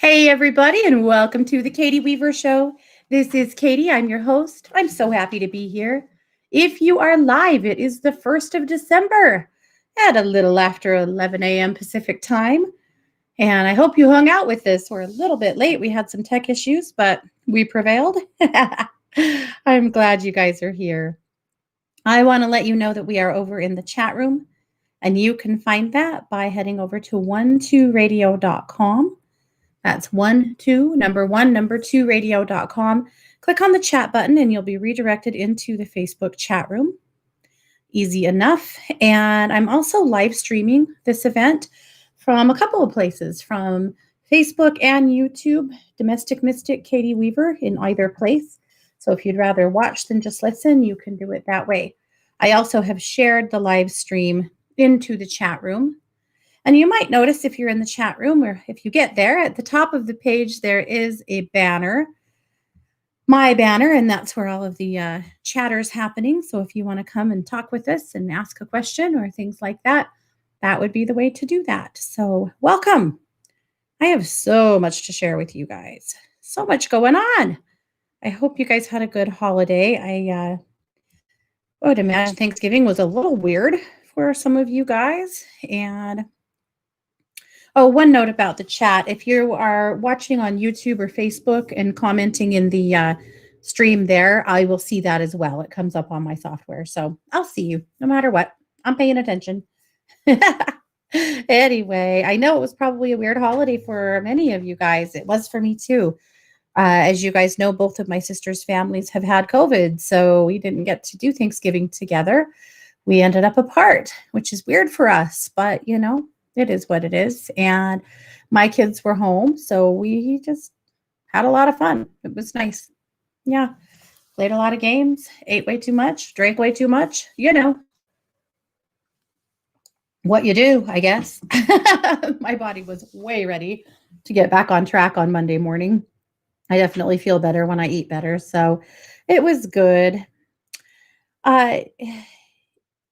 Hey, everybody, and welcome to the Katie Weaver Show. This is Katie. I'm your host. I'm so happy to be here. If you are live, it is the 1st of December at a little after 11 a.m. Pacific time. And I hope you hung out with us. We're a little bit late. We had some tech issues, but we prevailed. I'm glad you guys are here. I want to let you know that we are over in the chat room, and you can find that by heading over to 12radio.com. That's number two radio.com. Click on the chat button and you'll be redirected into the Facebook chat room. Easy enough. And I'm also live streaming this event from a couple of places, from Facebook and YouTube, Domestic Mystic Katie Weaver in either place. So if you'd rather watch than just listen, you can do it that way. I also have shared the live stream into the chat room. And you might notice if you're in the chat room or if you get there, at the top of the page, there is a banner, my banner, and that's where all of the chatter's happening. So if you want to come and talk with us and ask a question or things like that, that would be the way to do that. So welcome. I have so much to share with you guys. So much going on. I hope you guys had a good holiday. I would imagine Thanksgiving was a little weird for some of you guys. And oh, one note about the chat. If you are watching on YouTube or Facebook and commenting in the stream there, I will see that as well. It comes up on my software. So I'll see you no matter what. I'm paying attention. Anyway, I know it was probably a weird holiday for many of you guys. It was for me too. As you guys know, both of my sister's families have had COVID, so we didn't get to do Thanksgiving together. We ended up apart, which is weird for us, but it is what it is. And my kids were home, so we just had a lot of fun. It was nice. Yeah. Played a lot of games, ate way too much, drank way too much. What you do, I guess. My body was way ready to get back on track on Monday morning. I definitely feel better when I eat better. So it was good. And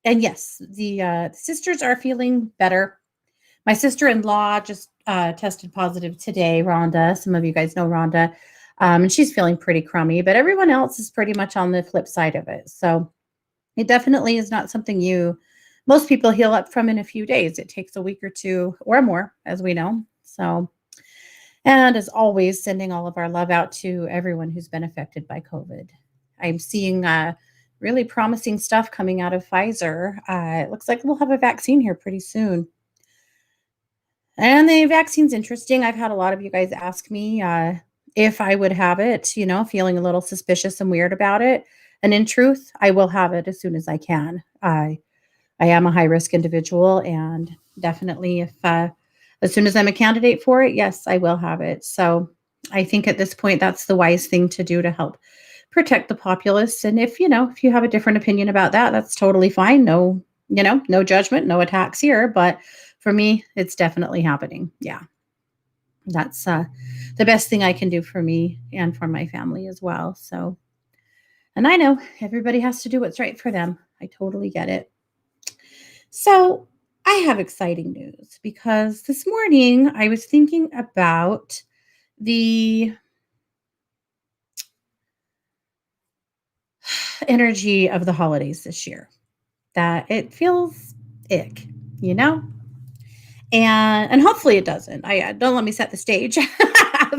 yes, the sisters are feeling better. My sister-in-law just tested positive today, Rhonda. Some of you guys know Rhonda. And she's feeling pretty crummy, but everyone else is pretty much on the flip side of it. So it definitely is not something most people heal up from in a few days. It takes a week or two or more, as we know. So, and as always, sending all of our love out to everyone who's been affected by COVID. I'm seeing really promising stuff coming out of Pfizer. It looks like we'll have a vaccine here pretty soon. And the vaccine's interesting. I've had a lot of you guys ask me if I would have it, feeling a little suspicious and weird about it. And in truth, I will have it as soon as I can. I am a high-risk individual, and definitely as soon as I'm a candidate for it, yes, I will have it. So I think at this point, that's the wise thing to do to help protect the populace. And if you have a different opinion about that, that's totally fine. No judgment, no attacks here. But for me, it's definitely happening. Yeah. That's the best thing I can do for me and for my family as well. So, and I know everybody has to do what's right for them. I totally get it. So I have exciting news because this morning I was thinking about the energy of the holidays this year, that it feels ick, and hopefully it doesn't. I don't let me set the stage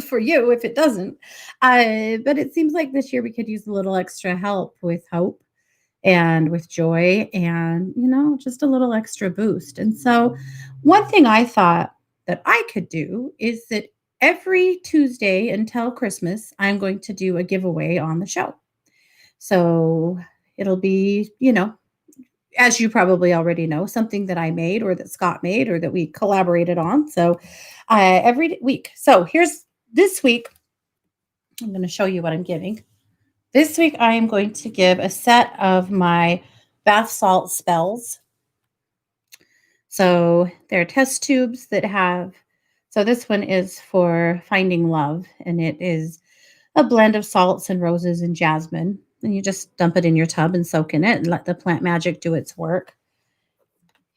for you if it doesn't. But it seems like this year we could use a little extra help with hope and with joy and, just a little extra boost. And so one thing I thought that I could do is that every Tuesday until Christmas, I'm going to do a giveaway on the show. So it'll be, as you probably already know, something that I made or that Scott made or that we collaborated on. So every week. So here's this week. I'm going to show you what I'm giving. This week, I am going to give a set of my bath salt spells. So they're test tubes that so this one is for finding love, and it is a blend of salts and roses and jasmine. And you just dump it in your tub and soak in it and let the plant magic do its work.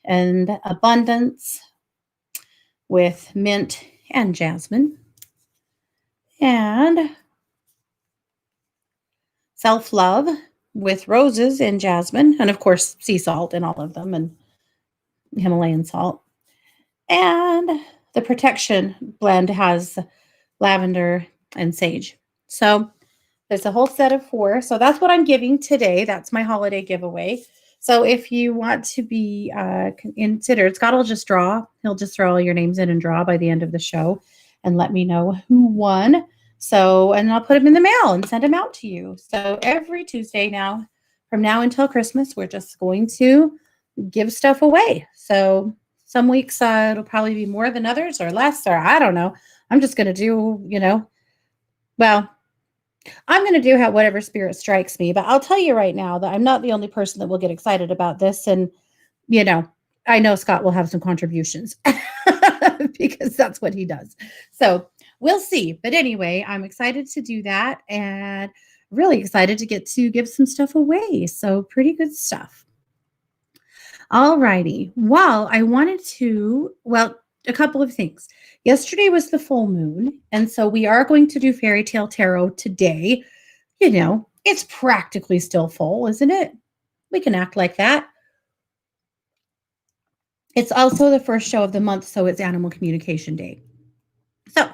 And abundance with mint and jasmine. And self-love with roses and jasmine, and of course, sea salt in all of them, and Himalayan salt. And the protection blend has lavender and sage. So there's a whole set of 4. So that's what I'm giving today. That's my holiday giveaway. So if you want to be considered, Scott will just draw. He'll just throw all your names in and draw by the end of the show and let me know who won. So, and I'll put them in the mail and send them out to you. So every Tuesday now, from now until Christmas, we're just going to give stuff away. So some weeks it'll probably be more than others or less, or I don't know. I'm just going to do, well, I'm going to do whatever spirit strikes me. But I'll tell you right now that I'm not the only person that will get excited about this. And, I know Scott will have some contributions because that's what he does. So we'll see. But anyway, I'm excited to do that and really excited to get to give some stuff away. So pretty good stuff. All righty. Well, a couple of things. Yesterday was the full moon, and so we are going to do Fairy Tale Tarot today. It's practically still full, isn't it? We can act like that. It's also the first show of the month, so it's Animal Communication Day. So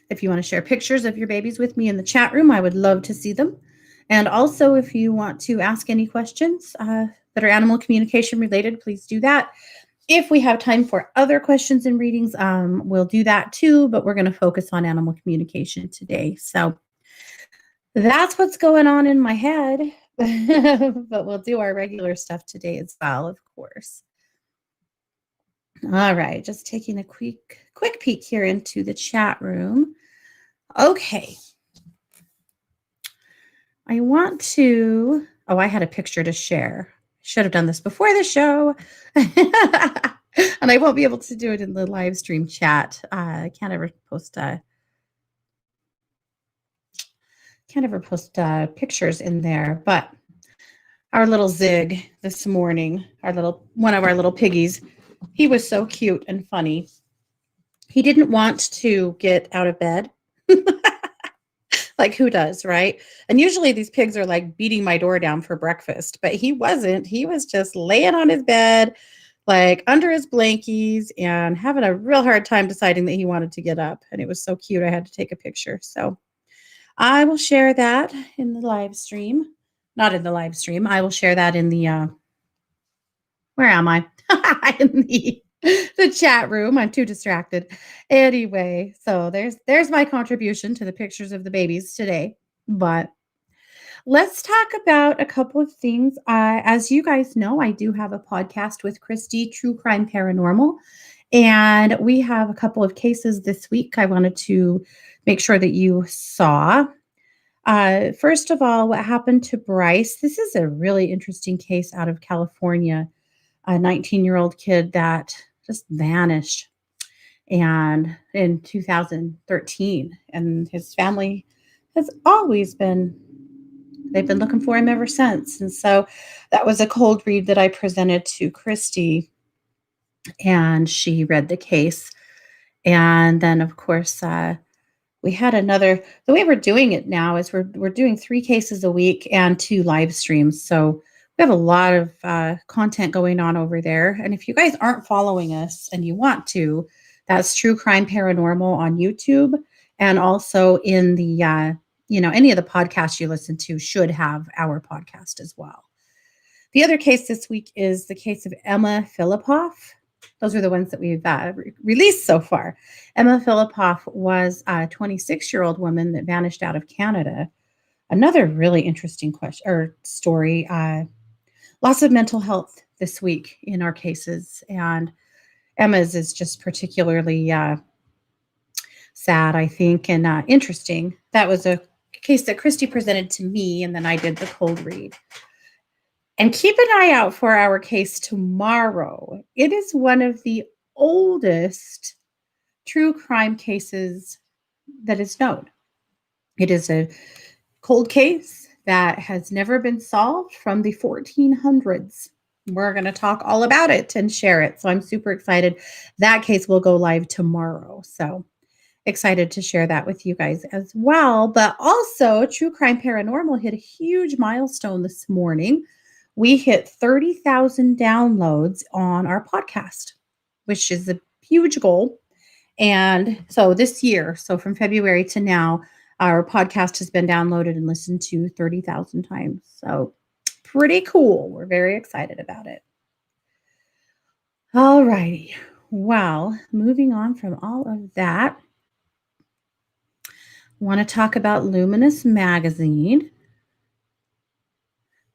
if you want to share pictures of your babies with me in the chat room, I would love to see them. And also, if you want to ask any questions that are animal communication related, please do that. If we have time for other questions and readings, we'll do that too, but we're going to focus on animal communication today. So that's what's going on in my head, but we'll do our regular stuff today as well, of course. All right, just taking a quick peek here into the chat room. Okay. I had a picture to share. Should have done this before the show. And I won't be able to do it in the live stream chat. I can't ever post pictures in there, but our little Zig this morning, one of our little piggies, he was so cute and funny. He didn't want to get out of bed. Like who does, right? And usually these pigs are like beating my door down for breakfast, but he wasn't. He was just laying on his bed, like under his blankies and having a real hard time deciding that he wanted to get up. And it was so cute. I had to take a picture. So I will share that in the live stream. Not in the live stream. I will share that in the, where am I? In the chat room. I'm too distracted. Anyway, so there's my contribution to the pictures of the babies today. But let's talk about a couple of things. As you guys know, I do have a podcast with Christy, True Crime Paranormal, and we have a couple of cases this week I wanted to make sure that you saw. First of all, what happened to Bryce? This is a really interesting case out of California. A 19-year-old kid that just vanished and in 2013, and his family has always they've been looking for him ever since. And so that was a cold read that I presented to Christy, and she read the case. And then of course we had the way we're doing it now is we're doing 3 cases a week and 2 live streams. So we have a lot of content going on over there. And if you guys aren't following us and you want to, that's True Crime Paranormal on YouTube. And also in the, any of the podcasts you listen to should have our podcast as well. The other case this week is the case of Emma Filipoff. Those are the ones that we've released so far. Emma Filipoff was a 26-year-old woman that vanished out of Canada. Another really interesting story. Lots of mental health this week in our cases, and Emma's is just particularly sad, I think, and interesting. That was a case that Christy presented to me, and then I did the cold read. And keep an eye out for our case tomorrow. It is one of the oldest true crime cases that is known. It is a cold case that has never been solved from the 1400s. We're going to talk all about it and share it. So I'm super excited. That case will go live tomorrow. So excited to share that with you guys as well. But also, True Crime Paranormal hit a huge milestone this morning. We hit 30,000 downloads on our podcast, which is a huge goal. And so this year, so from February to now, our podcast has been downloaded and listened to 30,000 times. So pretty cool. We're very excited about it. All righty. Well, moving on from all of that, I want to talk about Luminous Magazine.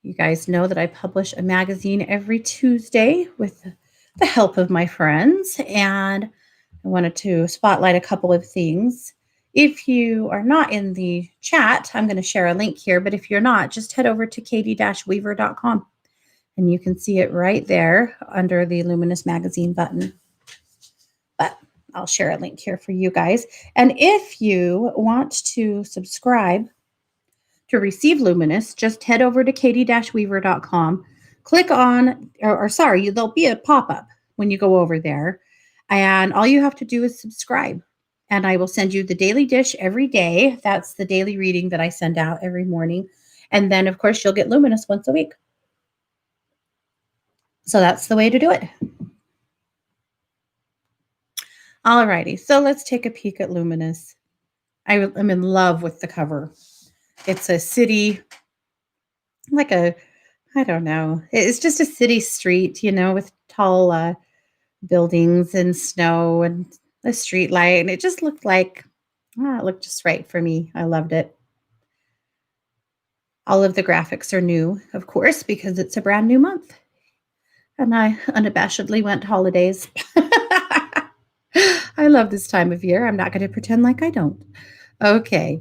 You guys know that I publish a magazine every Tuesday with the help of my friends, and I wanted to spotlight a couple of things. If you are not in the chat, I'm going to share a link here, but if you're not, just head over to katie-weaver.com and you can see it right there under the Luminous Magazine button. But I'll share a link here for you guys. And if you want to subscribe to receive Luminous, just head over to katie-weaver.com. Click on, there'll be a pop-up when you go over there. And all you have to do is subscribe. And I will send you the daily dish every day. That's the daily reading that I send out every morning. And then, of course, you'll get Luminous once a week. So that's the way to do it. All righty. So let's take a peek at Luminous. I'm in love with the cover. It's a city, I don't know. It's just a city street, with tall buildings and snow and a street light. And it just looked it looked just right for me. I loved it. All of the graphics are new, of course, because it's a brand new month. And I unabashedly went holidays. I love this time of year. I'm not going to pretend like I don't. Okay.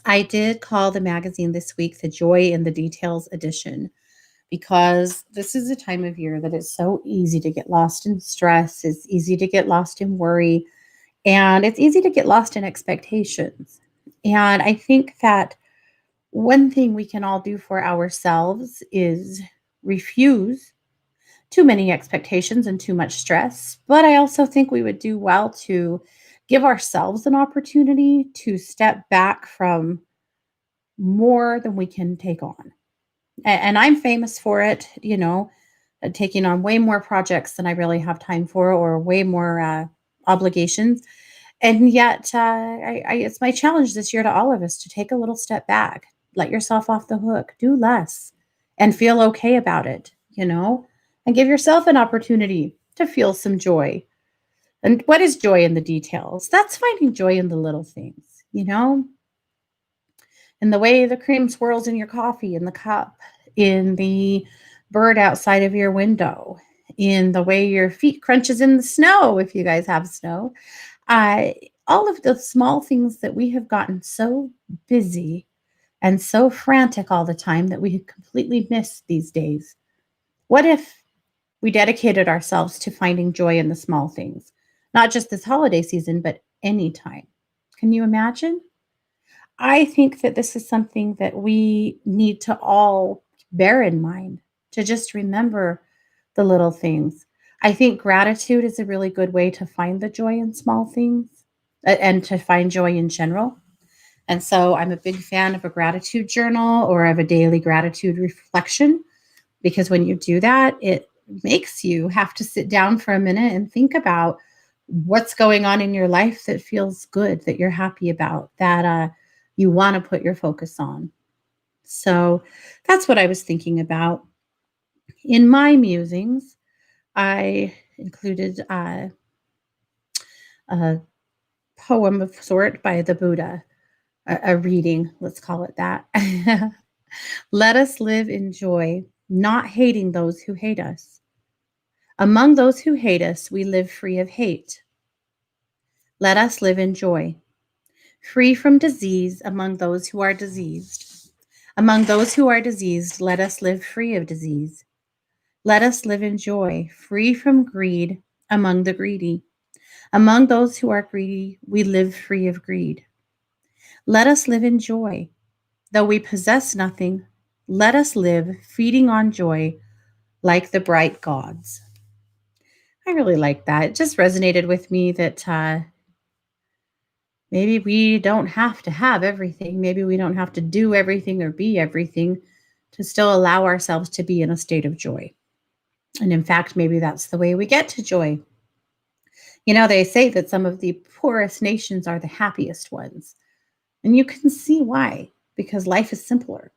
I did call the magazine this week the Joy in the Details edition, because this is a time of year that is so easy to get lost in stress. It's easy to get lost in worry, and it's easy to get lost in expectations. And I think that one thing we can all do for ourselves is refuse too many expectations and too much stress. But I also think we would do well to give ourselves an opportunity to step back from more than we can take on. And I'm famous for it, taking on way more projects than I really have time for, or way more obligations. And yet, it's my challenge this year to all of us to take a little step back, let yourself off the hook, do less, and feel okay about it, and give yourself an opportunity to feel some joy. And what is joy in the details? That's finding joy in the little things, in the way the cream swirls in your coffee in the cup, in the bird outside of your window, in the way your feet crunches in the snow, if you guys have snow. All of the small things that we have gotten so busy and so frantic all the time that we completely miss these days. What if we dedicated ourselves to finding joy in the small things, not just this holiday season, but anytime? Can you imagine? I think that this is something that we need to all bear in mind, to just remember the little things. I think gratitude is a really good way to find the joy in small things and to find joy in general. And so I'm a big fan of a gratitude journal or of a daily gratitude reflection, because when you do that, it makes you have to sit down for a minute and think about what's going on in your life that feels good, that you're happy about, that you want to put your focus on. So that's what I was thinking about. In my musings, I included a poem of sort by the Buddha, a reading, let's call it that. Let us live in joy, not hating those who hate us. Among those who hate us, we live free of hate. Let us live in joy, free from disease among those who are diseased. Among those who are diseased, let us live free of disease. Let us live in joy, free from greed among the greedy. Among those who are greedy, we live free of greed. Let us live in joy. Though we possess nothing, let us live feeding on joy like the bright gods. I really like that. It just resonated with me that Maybe we don't have to have everything. Maybe we don't have to do everything or be everything to still allow ourselves to be in a state of joy. And in fact, maybe that's the way we get to joy. You know, they say that some of the poorest nations are the happiest ones. And you can see why, because life is simpler.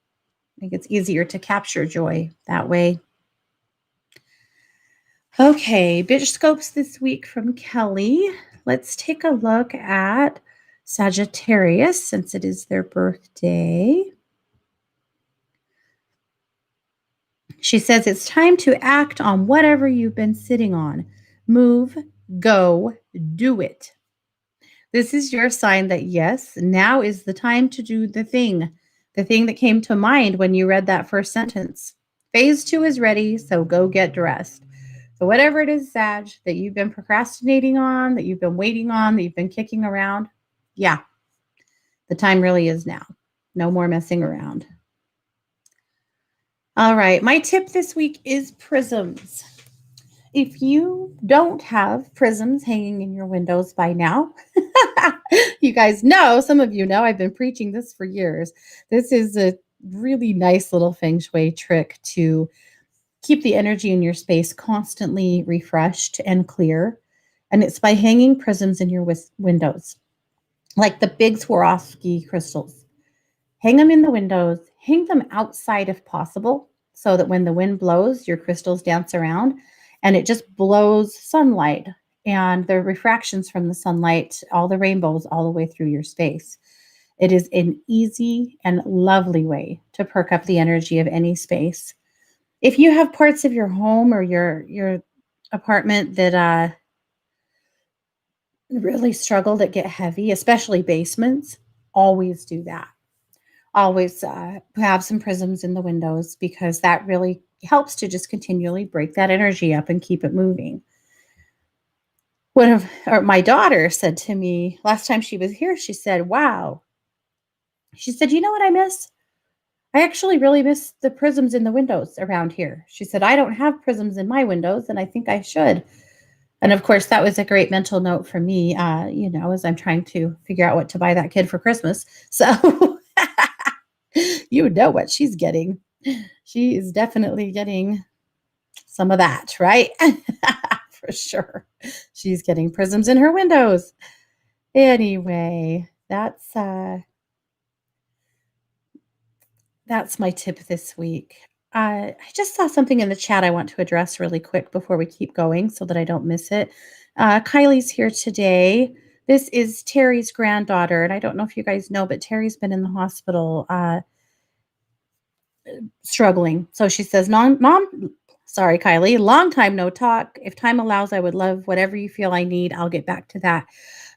I think it's easier to capture joy that way. Okay, bitch scopes this week from Kelly. Let's take a look at Sagittarius since it is their birthday. She says it's time to act on whatever you've been sitting on. Move, go, do it. This is your sign that yes, now is the time to do the thing that came to mind when you read that first sentence. Phase 2 is ready, so go get dressed. So, whatever it is, Sag, that you've been procrastinating on, that you've been waiting on, that you've been kicking around, yeah, the time really is now. No more messing around. All right, my tip this week is prisms. If you don't have prisms hanging in your windows by now, you guys know, some of you know, I've been preaching this for years. This is a really nice little feng shui trick to keep the energy in your space constantly refreshed and clear. And it's by hanging prisms in your windows, like the big Swarovski crystals. Hang them in the windows, hang them outside if possible, so that when the wind blows, your crystals dance around and it just blows sunlight and the refractions from the sunlight, all the rainbows, all the way through your space. It is an easy and lovely way to perk up the energy of any space. If you have parts of your home or your apartment that really struggle that get heavy, especially basements, always do that. Always have some prisms in the windows because that really helps to just continually break that energy up and keep it moving. My daughter said to me last time she was here, she said, "Wow." She said, "You know what I miss? I actually really miss the prisms in the windows around here." She said, "I don't have prisms in my windows and I think I should." And of course, that was a great mental note for me, as I'm trying to figure out what to buy that kid for Christmas. So you know what she's getting. She is definitely getting some of that, right? For sure. She's getting prisms in her windows. Anyway, that's my tip this week. I just saw something in the chat I want to address really quick before we keep going so that I don't miss it. Kylie's here today. This is Terry's granddaughter, and I don't know if you guys know, but Terry's been in the hospital struggling. So she says, Mom, sorry, Kylie, long time no talk. If time allows, I would love whatever you feel I need. I'll get back to that.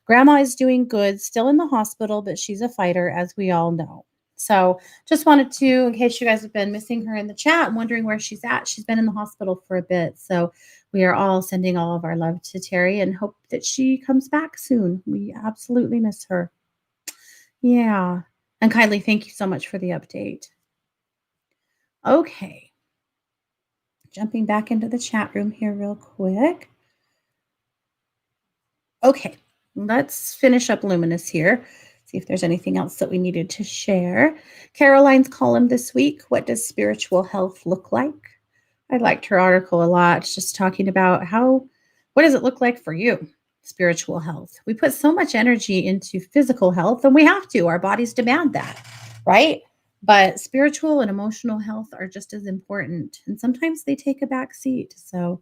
Grandma is doing good, still in the hospital, but she's a fighter, as we all know. So just wanted to, in case you guys have been missing her in the chat and wondering where she's at, she's been in the hospital for a bit. So we are all sending all of our love to Terry and hope that she comes back soon. We absolutely miss her. Yeah. And Kylie, thank you so much for the update. Okay. Jumping back into the chat room here real quick. Okay, let's finish up Luminous here. See if there's anything else that we needed to share. Caroline's column this week, what does spiritual health look like? I liked her article a lot, just talking about what does it look like for you, spiritual health? We put so much energy into physical health, and we have to. Our bodies demand that, right? But spiritual and emotional health are just as important, and sometimes they take a back seat. So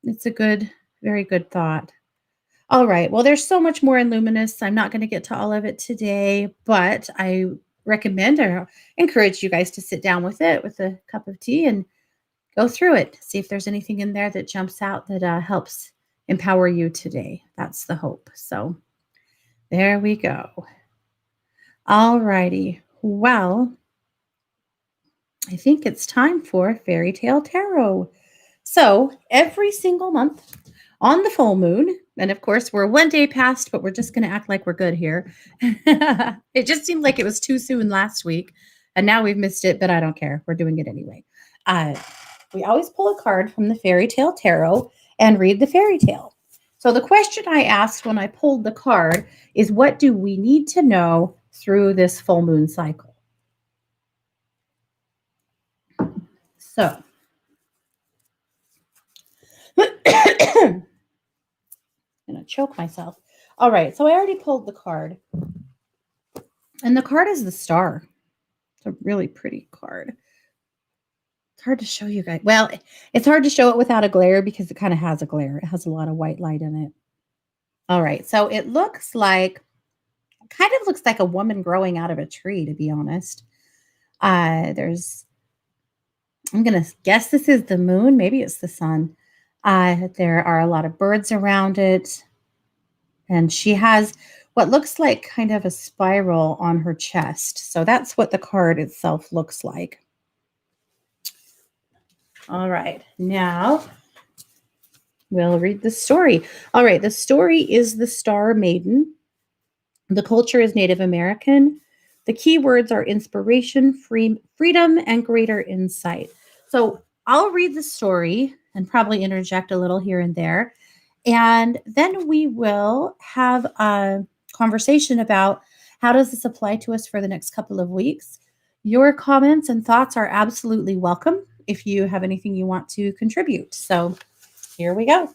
it's a very good thought. All right. Well, there's so much more in Luminous. I'm not going to get to all of it today, but I recommend or encourage you guys to sit down with it with a cup of tea and go through it. See if there's anything in there that jumps out that helps empower you today. That's the hope. So there we go. All righty. Well, I think it's time for Fairy Tale Tarot. So every single month on the full moon, and of course we're one day past, but we're just going to act like we're good here. It just seemed like it was too soon last week, and now we've missed it, but I don't care. We're doing it anyway. We always pull a card from the Fairy Tale Tarot and read the fairy tale. So the question I asked when I pulled the card is, what do we need to know through this full moon cycle? So I'm going to choke myself. All right, so I already pulled the card, and the card is the Star. It's a really pretty card. It's hard to show you guys. Well, it's hard to show it without a glare because it kind of has a glare. It has a lot of white light in it. All right, so it kind of looks like a woman growing out of a tree, to be honest. There's I'm going to guess this is the moon. Maybe it's the sun. There are a lot of birds around it. And she has what looks like kind of a spiral on her chest. So that's what the card itself looks like. All right. Now we'll read the story. All right. The story is the Star Maiden. The culture is Native American. The key words are inspiration, freedom, and greater insight. So I'll read the story and probably interject a little here and there. And then we will have a conversation about how does this apply to us for the next couple of weeks. Your comments and thoughts are absolutely welcome if you have anything you want to contribute. So here we go.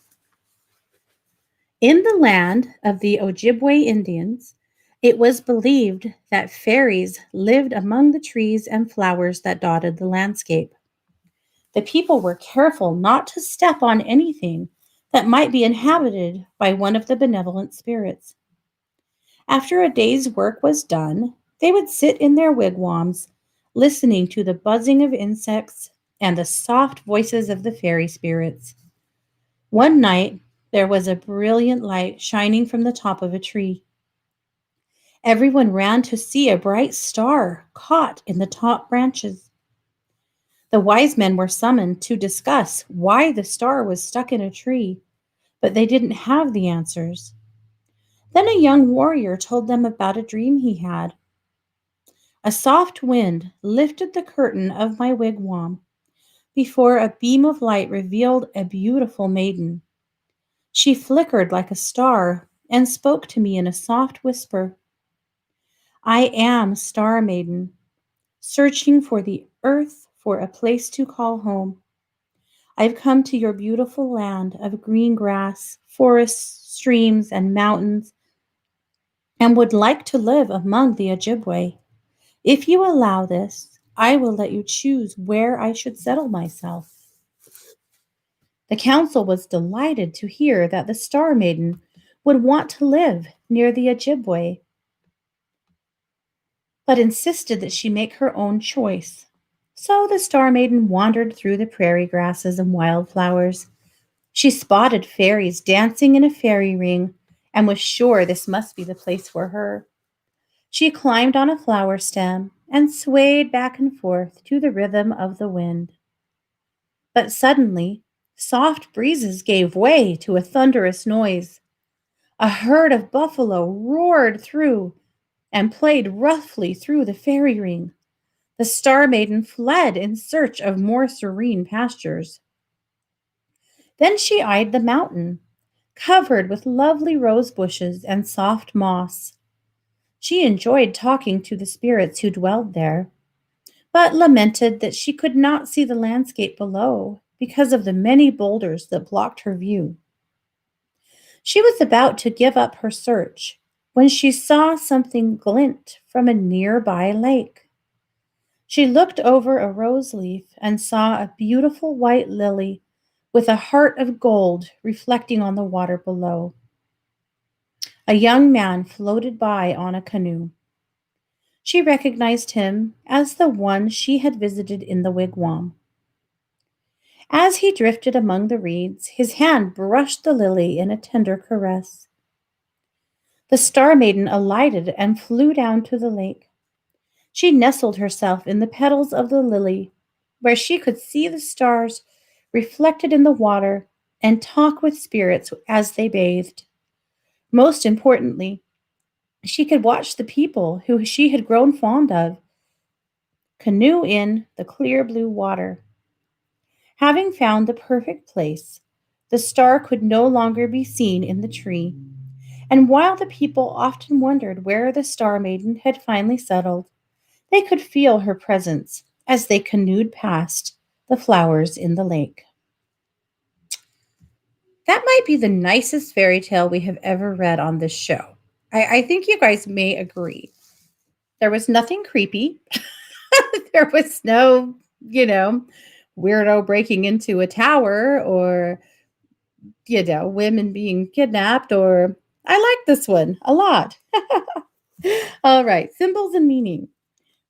In the land of the Ojibwe Indians, it was believed that fairies lived among the trees and flowers that dotted the landscape. The people were careful not to step on anything that might be inhabited by one of the benevolent spirits. After a day's work was done, they would sit in their wigwams, listening to the buzzing of insects and the soft voices of the fairy spirits. One night, there was a brilliant light shining from the top of a tree. Everyone ran to see a bright star caught in the top branches. The wise men were summoned to discuss why the star was stuck in a tree, but they didn't have the answers. Then a young warrior told them about a dream he had. A soft wind lifted the curtain of my wigwam before a beam of light revealed a beautiful maiden. She flickered like a star and spoke to me in a soft whisper. I am Star Maiden, searching for the earth for a place to call home. I've come to your beautiful land of green grass, forests, streams, and mountains, and would like to live among the Ojibwe. If you allow this, I will let you choose where I should settle myself. The council was delighted to hear that the Star Maiden would want to live near the Ojibwe, but insisted that she make her own choice. So the Star Maiden wandered through the prairie grasses and wildflowers. She spotted fairies dancing in a fairy ring and was sure this must be the place for her. She climbed on a flower stem and swayed back and forth to the rhythm of the wind. But suddenly, soft breezes gave way to a thunderous noise. A herd of buffalo roared through and played roughly through the fairy ring. The Star Maiden fled in search of more serene pastures. Then she eyed the mountain, covered with lovely rose bushes and soft moss. She enjoyed talking to the spirits who dwelled there, but lamented that she could not see the landscape below because of the many boulders that blocked her view. She was about to give up her search when she saw something glint from a nearby lake. She looked over a rose leaf and saw a beautiful white lily with a heart of gold reflecting on the water below. A young man floated by on a canoe. She recognized him as the one she had visited in the wigwam. As he drifted among the reeds, his hand brushed the lily in a tender caress. The Star Maiden alighted and flew down to the lake. She nestled herself in the petals of the lily, where she could see the stars reflected in the water and talk with spirits as they bathed. Most importantly, she could watch the people who she had grown fond of canoe in the clear blue water. Having found the perfect place, The star could no longer be seen in the tree, and while the people often wondered where the Star Maiden had finally settled, they could feel her presence as they canoed past the flowers in the lake. That might be the nicest fairy tale we have ever read on this show. I think you guys may agree. There was nothing creepy. There was no, you know, weirdo breaking into a tower or, women being kidnapped, or I like this one a lot. All right, symbols and meaning.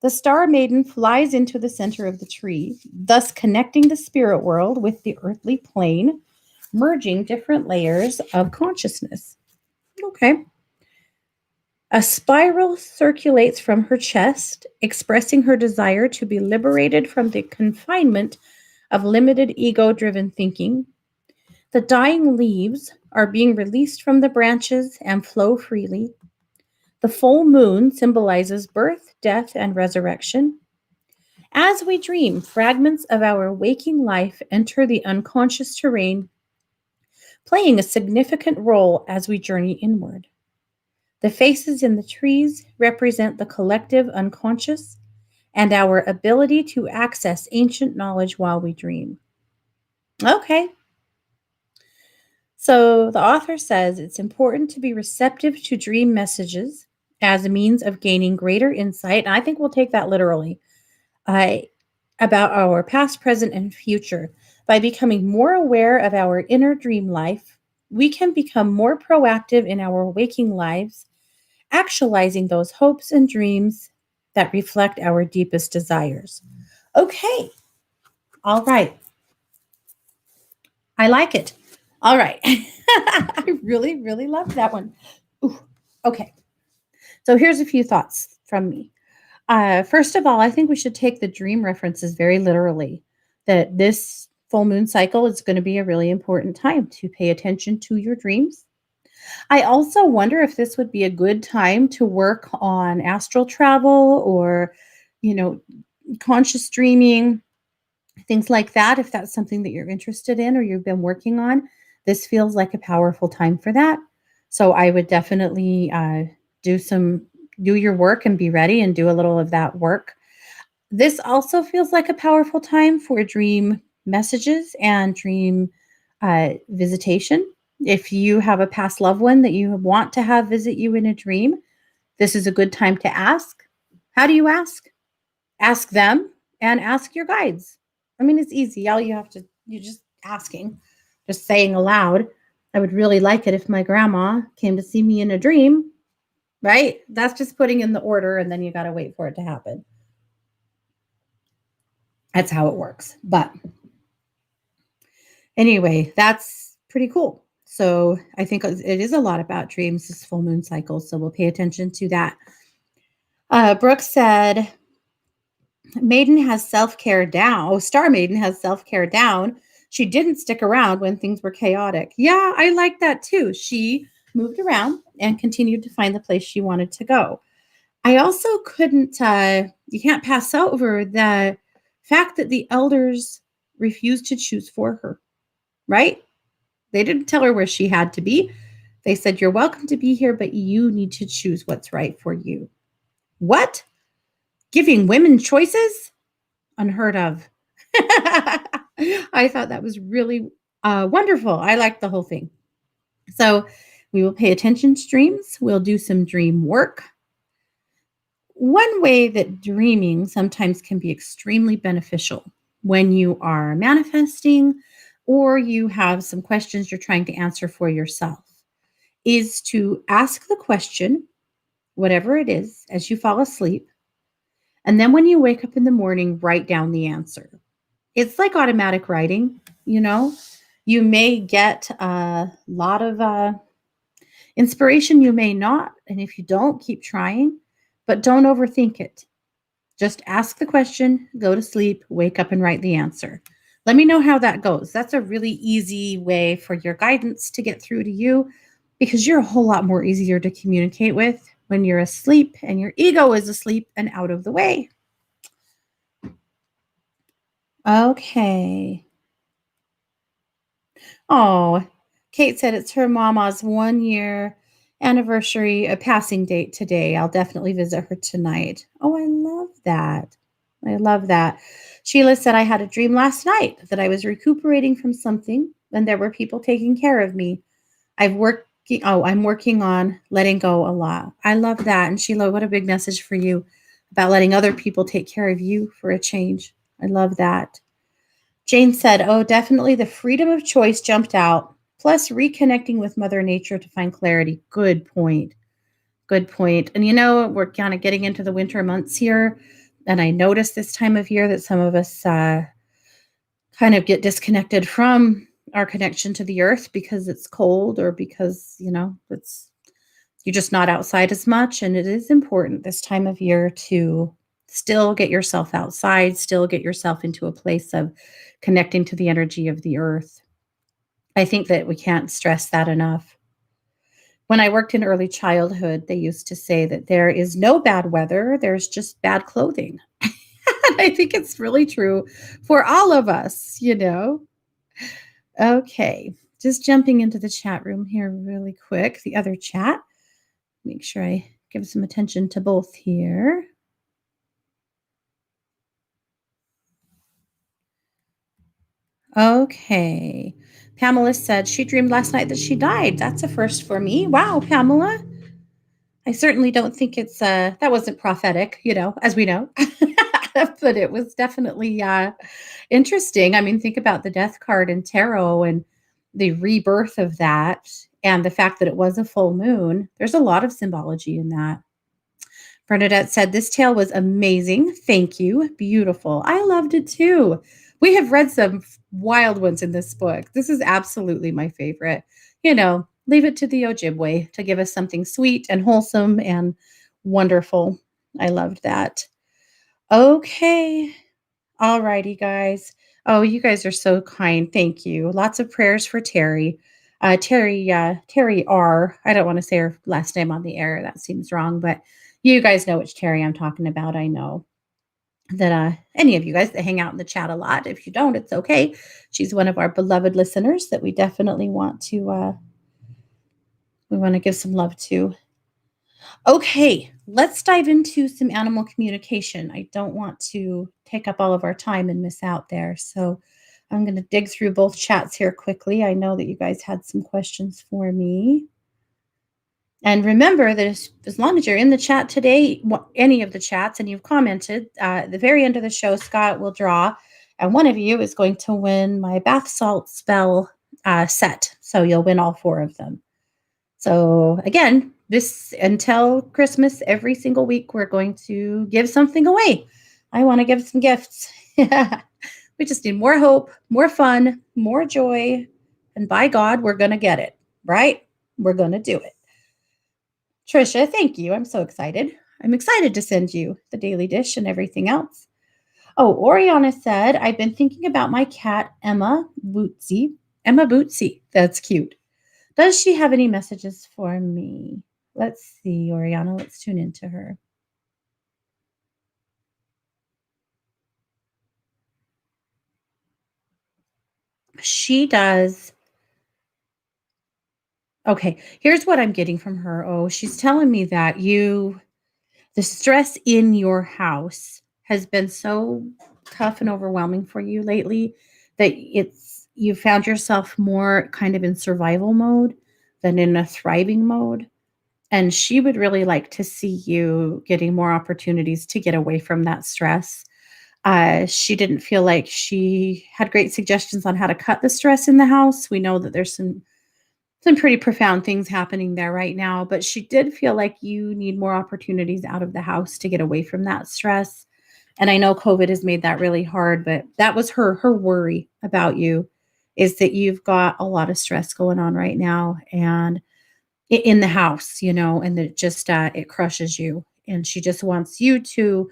The Star Maiden flies into the center of the tree, thus connecting the spirit world with the earthly plane, merging different layers of consciousness. Okay. A spiral circulates from her chest, expressing her desire to be liberated from the confinement of limited ego driven thinking. The dying leaves are being released from the branches and flow freely. The full moon symbolizes birth, death, and resurrection. As we dream, fragments of our waking life enter the unconscious terrain, playing a significant role as we journey inward. The faces in the trees represent the collective unconscious and our ability to access ancient knowledge while we dream. Okay. So the author says it's important to be receptive to dream messages as a means of gaining greater insight. And I think we'll take that literally. About our past, present, and future. By becoming more aware of our inner dream life, we can become more proactive in our waking lives, actualizing those hopes and dreams that reflect our deepest desires. Okay. All right. I like it. All right. I really, really love that one. Ooh, okay. So here's a few thoughts from me. First of all, I think we should take the dream references very literally. That this full moon cycle is going to be a really important time to pay attention to your dreams. I also wonder if this would be a good time to work on astral travel or, you know, conscious dreaming, things like that. If that's something that you're interested in or you've been working on, this feels like a powerful time for that. So I would definitely do your work and be ready and do a little of that work. This also feels like a powerful time for dream messages and dream visitation. If you have a past loved one that you want to have visit you in a dream, this is a good time to ask. How do you ask? Ask them and ask your guides. I mean, it's easy. All you have to, you're just asking, just saying aloud. I would really like it if my grandma came to see me in a dream, right? That's just putting in the order and then you got to wait for it to happen. That's how it works. But anyway, that's pretty cool. So I think it is a lot about dreams, this full moon cycle. So we'll pay attention to that. Brooke said, Maiden has self-care down. Oh, Star Maiden has self-care down. She didn't stick around when things were chaotic. Yeah, I like that too. She moved around and continued to find the place she wanted to go. I also you can't pass over the fact that the elders refused to choose for her, right? They didn't tell her where she had to be. They said, you're welcome to be here, but you need to choose what's right for you. What? Giving women choices? Unheard of. I thought that was really wonderful. I liked the whole thing. So we will pay attention to dreams. We'll do some dream work. One way that dreaming sometimes can be extremely beneficial when you are manifesting or you have some questions you're trying to answer for yourself is to ask the question, whatever it is, as you fall asleep. And then when you wake up in the morning, write down the answer. It's like automatic writing, You may get a lot of inspiration, you may not. And if you don't, keep trying, but don't overthink it. Just ask the question, go to sleep, wake up and write the answer. Let me know how that goes. That's a really easy way for your guidance to get through to you because you're a whole lot more easier to communicate with when you're asleep and your ego is asleep and out of the way. Okay. Oh, Kate said it's her mama's 1 year anniversary, a passing date today. I'll definitely visit her tonight. Oh, I love that. I love that. Sheila said I had a dream last night that I was recuperating from something and there were people taking care of me. I'm working on letting go a lot. I love that. And Sheila, what a big message for you about letting other people take care of you for a change. I love that. Jane said, oh, definitely the freedom of choice jumped out, plus reconnecting with Mother Nature to find clarity. Good point. Good point. And we're kind of getting into the winter months here. And I noticed this time of year that some of us kind of get disconnected from our connection to the earth because it's cold or because, it's you're just not outside as much. And it is important this time of year to still get yourself outside, still get yourself into a place of connecting to the energy of the earth. I think that we can't stress that enough. When I worked in early childhood, they used to say that there is no bad weather, there's just bad clothing. And I think it's really true for all of us. Okay, just jumping into the chat room here really quick, the other chat. Make sure I give some attention to both here. Okay. Pamela said she dreamed last night that she died. That's a first for me. Wow, Pamela. I certainly don't think that wasn't prophetic, as we know. But it was definitely interesting. I mean, think about the death card in tarot and the rebirth of that and the fact that it was a full moon. There's a lot of symbology in that. Bernadette said, this tale was amazing. Thank you. Beautiful. I loved it too. We have read some wild ones in this book. This is absolutely my favorite. Leave it to the Ojibwe to give us something sweet and wholesome and wonderful. I loved that. Okay. All righty, guys. Oh, you guys are so kind. Thank you. Lots of prayers for Terry. Terry R. I don't want to say her last name on the air. That seems wrong, but you guys know which Terry I'm talking about. I know that any of you guys that hang out in the chat a lot. If you don't, it's okay. She's one of our beloved listeners that we definitely want to give some love to. Okay, let's dive into some animal communication. I don't want to take up all of our time and miss out there. So I'm going to dig through both chats here quickly. I know that you guys had some questions for me. And remember that as long as you're in the chat today, any of the chats, and you've commented, at the very end of the show, Scott will draw, and one of you is going to win my bath salt spell set. So you'll win all 4 of them. So again, this until Christmas, every single week, we're going to give something away. I want to give some gifts. We just need more hope, more fun, more joy. And by God, we're going to get it, right? We're going to do it. Trisha, thank you. I'm so excited. I'm excited to send you the daily dish and everything else. Oh, Oriana said, I've been thinking about my cat, Emma Bootsy. Emma Bootsy. That's cute. Does she have any messages for me? Let's see, Oriana. Let's tune into her. She does. Okay, here's what I'm getting from her. Oh, she's telling me that the stress in your house has been so tough and overwhelming for you lately that you found yourself more kind of in survival mode than in a thriving mode. And she would really like to see you getting more opportunities to get away from that stress. She didn't feel like she had great suggestions on how to cut the stress in the house. We know that there's some pretty profound things happening there right now, but she did feel like you need more opportunities out of the house to get away from that stress. And I know COVID has made that really hard, but that was her worry about you, is that you've got a lot of stress going on right now and in the house, and that it just it crushes you. And she just wants you to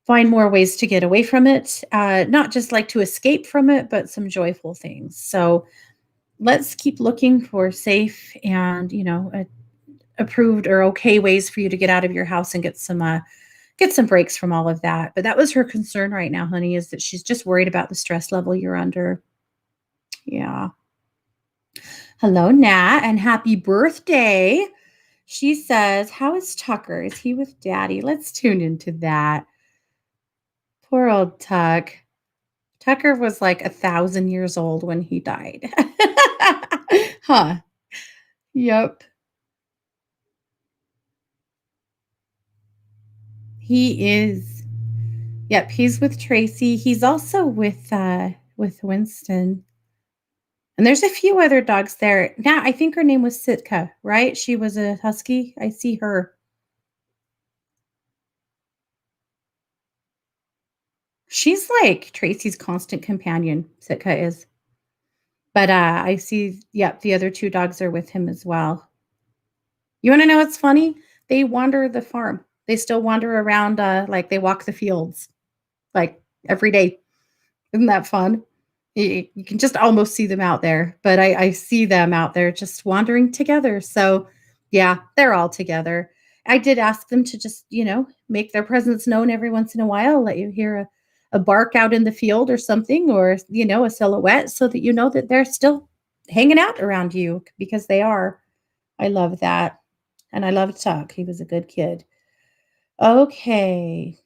find more ways to get away from it, not just like to escape from it, but some joyful things. So let's keep looking for safe and approved or okay ways for you to get out of your house and get some breaks from all of that. But that was her concern right now, honey, is that she's just worried about the stress level you're under. Yeah. Hello, Nat, and happy birthday. She says, how is Tucker? Is he with Daddy? Let's tune into that. Poor old Tuck. Tucker was like 1,000 years old when he died. Huh. Yep. He is. Yep, he's with Tracy. He's also with Winston. And there's a few other dogs there. Now, I think her name was Sitka, right? She was a husky. I see her. She's like Tracy's constant companion, Sitka is. But I see, yep, the other two dogs are with him as well. You want to know what's funny? They wander the farm. They still wander around, like they walk the fields, like every day. Isn't that fun? You can just almost see them out there, but I see them out there just wandering together. So, yeah, they're all together. I did ask them to just, make their presence known every once in a while, let you hear a bark out in the field or something, or, a silhouette so that you know that they're still hanging out around you because they are. I love that. And I love Tuck. He was a good kid. Okay.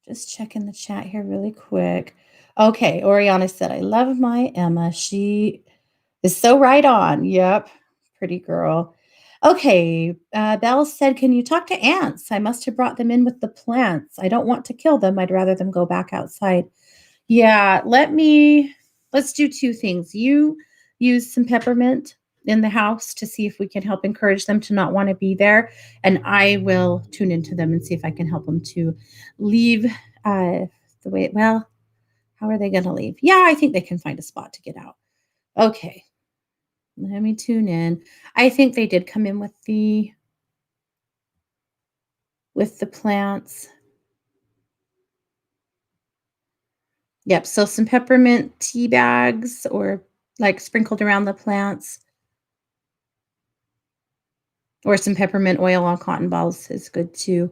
Just checking the chat here really quick. Okay, Oriana said, I love my Emma. She is so right on. Yep, pretty girl. Okay, Belle said, can you talk to ants? I must have brought them in with the plants. I don't want to kill them. I'd rather them go back outside. Yeah, let's do two things. You use some peppermint in the house to see if we can help encourage them to not want to be there. And I will tune into them and see if I can help them to leave the way, well, how are they going to leave? Yeah, I think they can find a spot to get out. Okay. Let me tune in. I think they did come in with the plants. Yep, so some peppermint tea bags or like sprinkled around the plants. Or some peppermint oil on cotton balls is good too.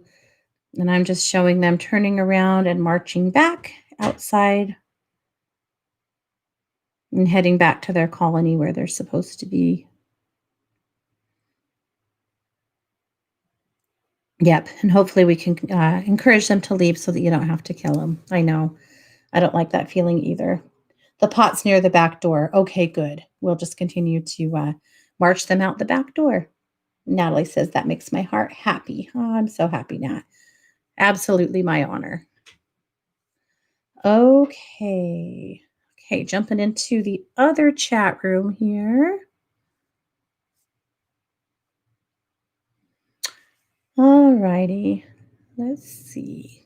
And I'm just showing them turning around and marching back outside and heading back to their colony where they're supposed to be. Yep. And hopefully we can encourage them to leave so that you don't have to kill them. I know. I don't like that feeling either. The pot's near the back door. Okay, good. We'll just continue to march them out the back door. Natalie says that makes my heart happy. Oh, I'm so happy, Nat. Absolutely my honor. Okay. Okay, jumping into the other chat room here. All righty. Let's see.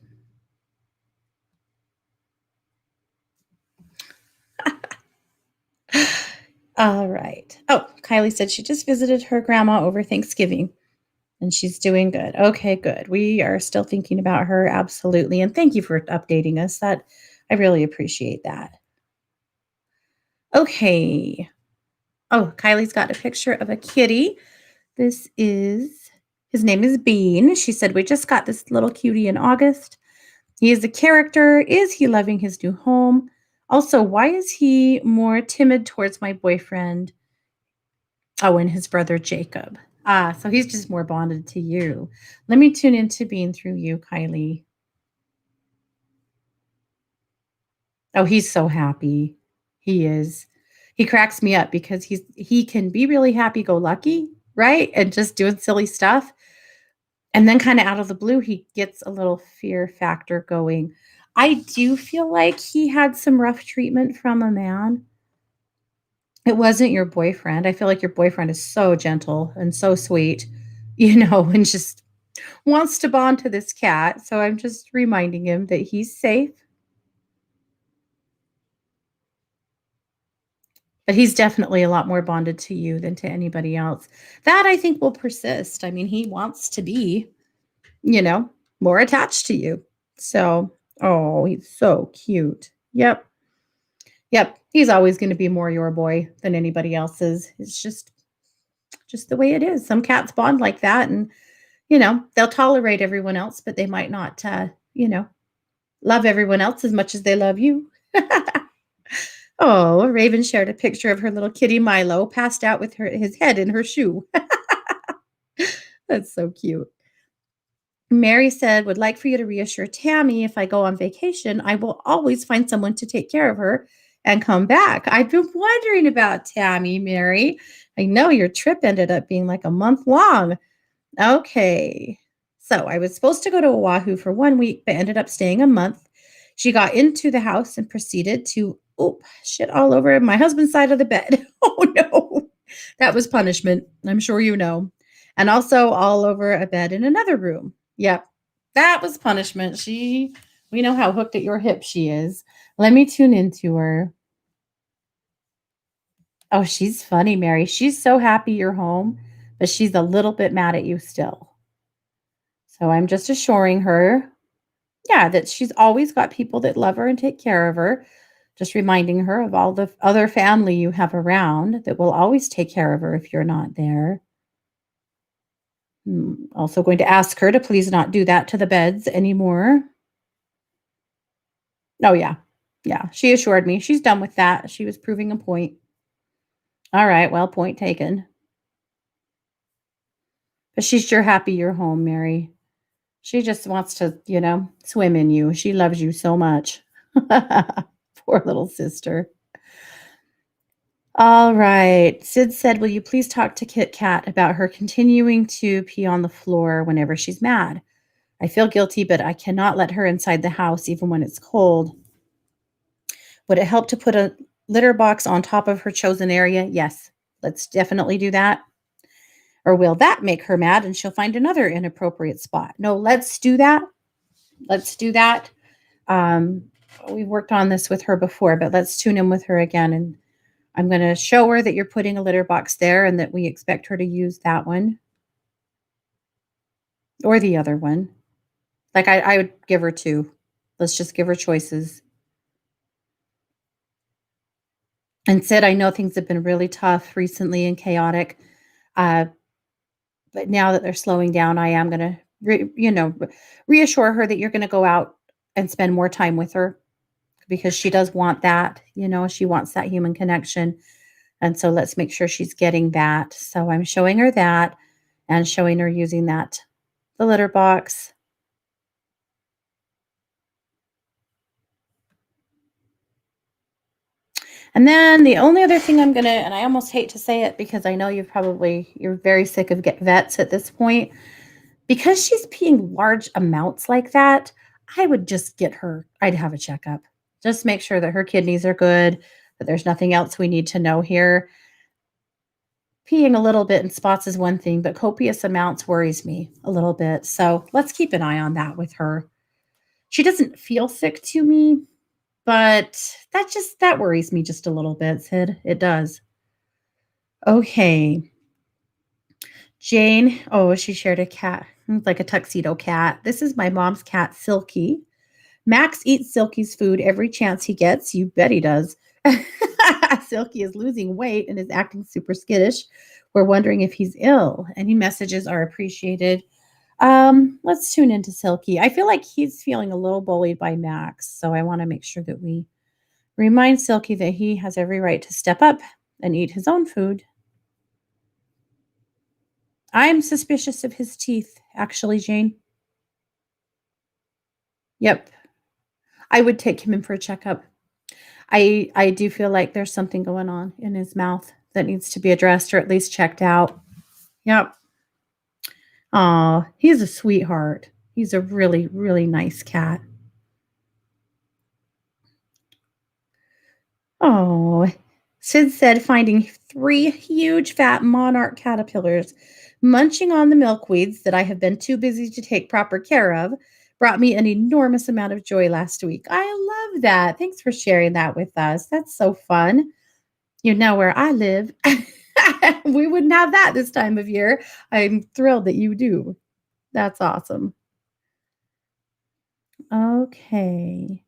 All right. Oh, Kylie said she just visited her grandma over Thanksgiving and she's doing good. Okay, good. We are still thinking about her. Absolutely. And thank you for updating us. That I really appreciate that. Okay. Oh, Kylie's got a picture of a kitty. His name is Bean. She said, we just got this little cutie in August. He is a character. Is he loving his new home? Also, why is he more timid towards my boyfriend? Oh, and his brother Jacob. So he's just more bonded to you. Let me tune into Bean through you, Kylie. Oh, he's so happy. He is. He cracks me up because he can be really happy go lucky, right? And just doing silly stuff. And then kind of out of the blue, he gets a little fear factor going. I do feel like he had some rough treatment from a man. It wasn't your boyfriend. I feel like your boyfriend is so gentle and so sweet, and just wants to bond to this cat. So I'm just reminding him that he's safe. But he's definitely a lot more bonded to you than to anybody else. That I think will persist. I mean, he wants to be, more attached to you. So, oh, he's so cute. Yep. Yep. He's always going to be more your boy than anybody else's. It's just the way it is. Some cats bond like that and, they'll tolerate everyone else, but they might not, love everyone else as much as they love you. Oh, Raven shared a picture of her little kitty Milo passed out with his head in her shoe. That's so cute. Mary said, would like for you to reassure Tammy if I go on vacation, I will always find someone to take care of her and come back. I've been wondering about Tammy, Mary. I know your trip ended up being like a month long. Okay. So I was supposed to go to Oahu for 1 week, but ended up staying a month. She got into the house and proceeded to, oh, shit all over my husband's side of the bed. Oh, no. That was punishment. I'm sure you know. And also all over a bed in another room. Yep. That was punishment. We know how hooked at your hip she is. Let me tune into her. Oh, she's funny, Mary. She's so happy you're home, but she's a little bit mad at you still. So I'm just assuring her, yeah, that she's always got people that love her and take care of her. Just reminding her of all the other family you have around that will always take care of her if you're not there. Also going to ask her to please not do that to the beds anymore. Oh, yeah. Yeah, she assured me she's done with that. She was proving a point. All right, well, point taken. But she's sure happy you're home, Mary. She just wants to, swim in you. She loves you so much. Poor little sister. All right. Sid said, will you please talk to Kit Kat about her continuing to pee on the floor whenever she's mad? I feel guilty, but I cannot let her inside the house even when it's cold. Would it help to put a litter box on top of her chosen area? Yes. Let's definitely do that. Or will that make her mad and she'll find another inappropriate spot? No, let's do that. Let's do that. Um, we've worked on this with her before, but let's tune in with her again. And I'm going to show her that you're putting a litter box there and that we expect her to use that one or the other one. Like I would give her two. Let's just give her choices. And Sid, I know things have been really tough recently and chaotic. Uh, but now that they're slowing down, I am going to, reassure her that you're going to go out and spend more time with her because she does want that. She wants that human connection. And so let's make sure she's getting that. So I'm showing her that and showing her using the litter box. And then the only other thing I'm going to, and I almost hate to say it because I know you're very sick of vets at this point. Because she's peeing large amounts like that, I would just I'd have a checkup. Just make sure that her kidneys are good, that there's nothing else we need to know here. Peeing a little bit in spots is one thing, but copious amounts worries me a little bit. So let's keep an eye on that with her. She doesn't feel sick to me, but that worries me just a little bit, Sid. It does. Okay. Jane, oh, she shared a cat, like a tuxedo cat. This is my mom's cat, Silky. Max eats Silky's food every chance he gets. You bet he does. Silky is losing weight and is acting super skittish. We're wondering if he's ill. Any messages are appreciated. Let's tune into Silky. I feel like he's feeling a little bullied by Max, so I want to make sure that we remind Silky that he has every right to step up and eat his own food. I'm suspicious of his teeth, actually, Jane. Yep. I would take him in for a checkup. I do feel like there's something going on in his mouth that needs to be addressed or at least checked out. Yep. Oh, he's a sweetheart. He's a really, really nice cat. Oh, Sid said finding 3 huge fat monarch caterpillars munching on the milkweeds that I have been too busy to take proper care of brought me an enormous amount of joy last week. I love that. Thanks for sharing that with us. That's so fun. You know where I live. We wouldn't have that this time of year. I'm thrilled that you do. That's awesome. Okay.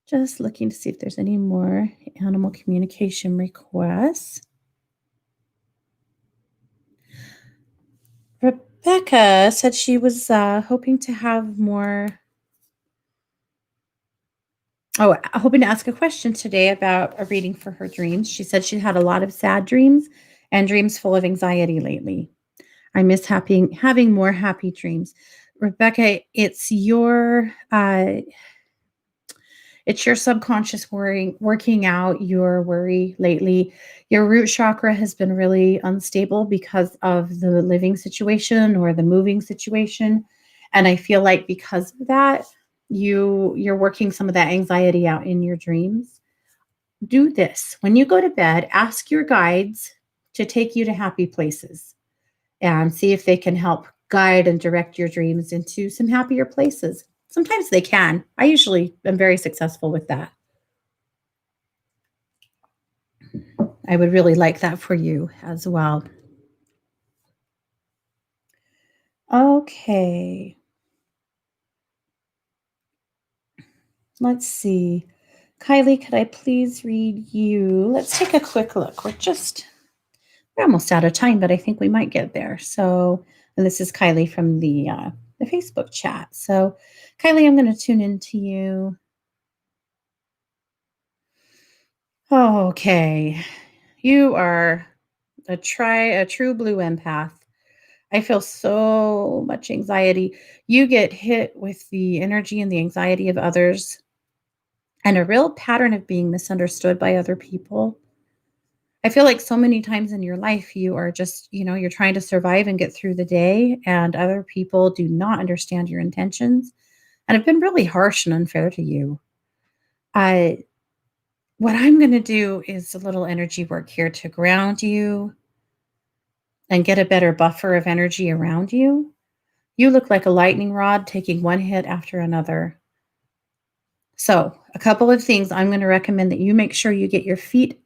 Just looking to see if there's any more animal communication requests. Rebecca said she was hoping to have more Oh, hoping to ask a question today about a reading for her dreams. She said she had a lot of sad dreams and dreams full of anxiety lately. I miss having more happy dreams. Rebecca, it's your subconscious working out your worry lately. Your root chakra has been really unstable because of the living situation or the moving situation. And I feel like because of that, you're working some of that anxiety out in your dreams. Do this. When you go to bed, ask your guides to take you to happy places and see if they can help guide and direct your dreams into some happier places. Sometimes they can. I usually am very successful with that. I would really like that for you as well. Okay, let's see. Kylie, could I please read you? Let's take a quick look. We're almost out of time, but I think we might get there. So, and this is Kylie from the Facebook chat. So, Kylie, I'm going to tune into you. Okay, you are a true blue empath. I feel so much anxiety. You get hit with the energy and the anxiety of others and a real pattern of being misunderstood by other people. I feel like so many times in your life, you are just, you're trying to survive and get through the day, and other people do not understand your intentions and have been really harsh and unfair to you. I, what I'm going to do is a little energy work here to ground you and get a better buffer of energy around you. You look like a lightning rod taking one hit after another. So, a couple of things I'm going to recommend that you make sure you get your feet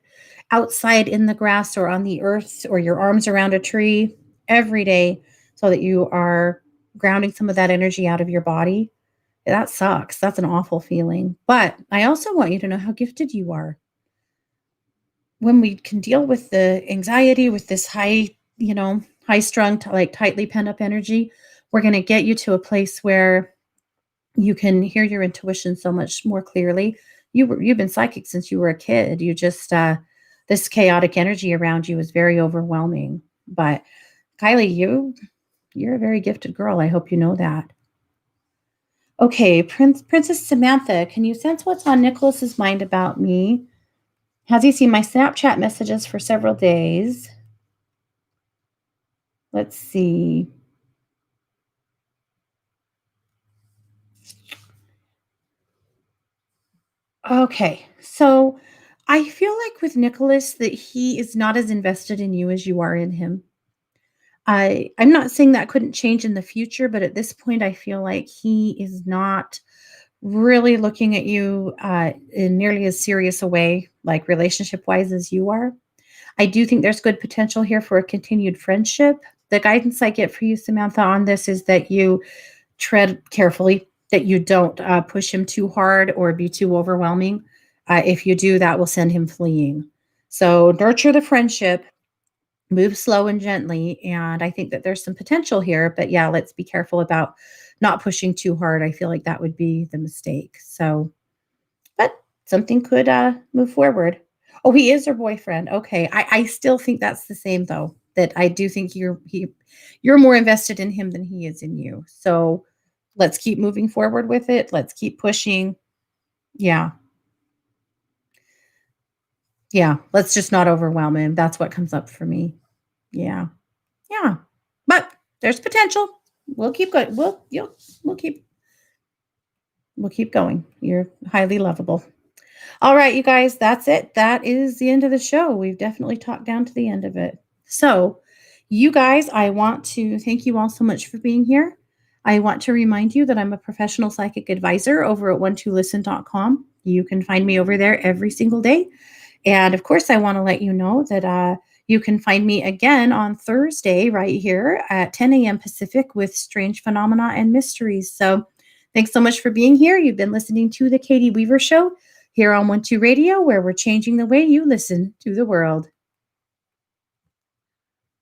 outside in the grass or on the earth or your arms around a tree every day so that you are grounding some of that energy out of your body. That sucks. That's an awful feeling. But I also want you to know how gifted you are. When we can deal with the anxiety with this high strung, like tightly pent up energy, we're going to get you to a place where you can hear your intuition so much more clearly. You've been psychic since you were a kid. You just this chaotic energy around you is very overwhelming. But Kylie, you're a very gifted girl. I hope you know that. Okay, Princess Samantha, can you sense what's on Nicholas's mind about me? Has he seen my Snapchat messages for several days? Let's see. Okay. So I feel like with Nicholas that he is not as invested in you as you are in him. I'm not saying that couldn't change in the future, but at this point I feel like he is not really looking at you in nearly as serious a way, like relationship wise, as you are. I do think there's good potential here for a continued friendship. The guidance I get for you, Samantha, on this is that you tread carefully, that you don't push him too hard or be too overwhelming. If you do, that will send him fleeing. So nurture the friendship, move slow and gently. And I think that there's some potential here. But yeah, let's be careful about not pushing too hard. I feel like that would be the mistake. So, but something could move forward. Oh, he is her boyfriend. Okay. I still think that's the same though. That I do think you're more invested in him than he is in you. So let's keep moving forward with it. Let's keep pushing. Yeah. Yeah. Let's just not overwhelm him. That's what comes up for me. Yeah. Yeah. But there's potential. We'll keep going. We'll keep we'll keep going. You're highly lovable. All right, you guys, that's it. That is the end of the show. We've definitely talked down to the end of it. So, you guys, I want to thank you all so much for being here. I want to remind you that I'm a professional psychic advisor over at one2listen.com. You can find me over there every single day. And of course, I want to let you know that you can find me again on Thursday right here at 10 a.m. Pacific with Strange Phenomena and Mysteries. So thanks so much for being here. You've been listening to The Katie Weaver Show here on 1-2 Radio, where we're changing the way you listen to the world.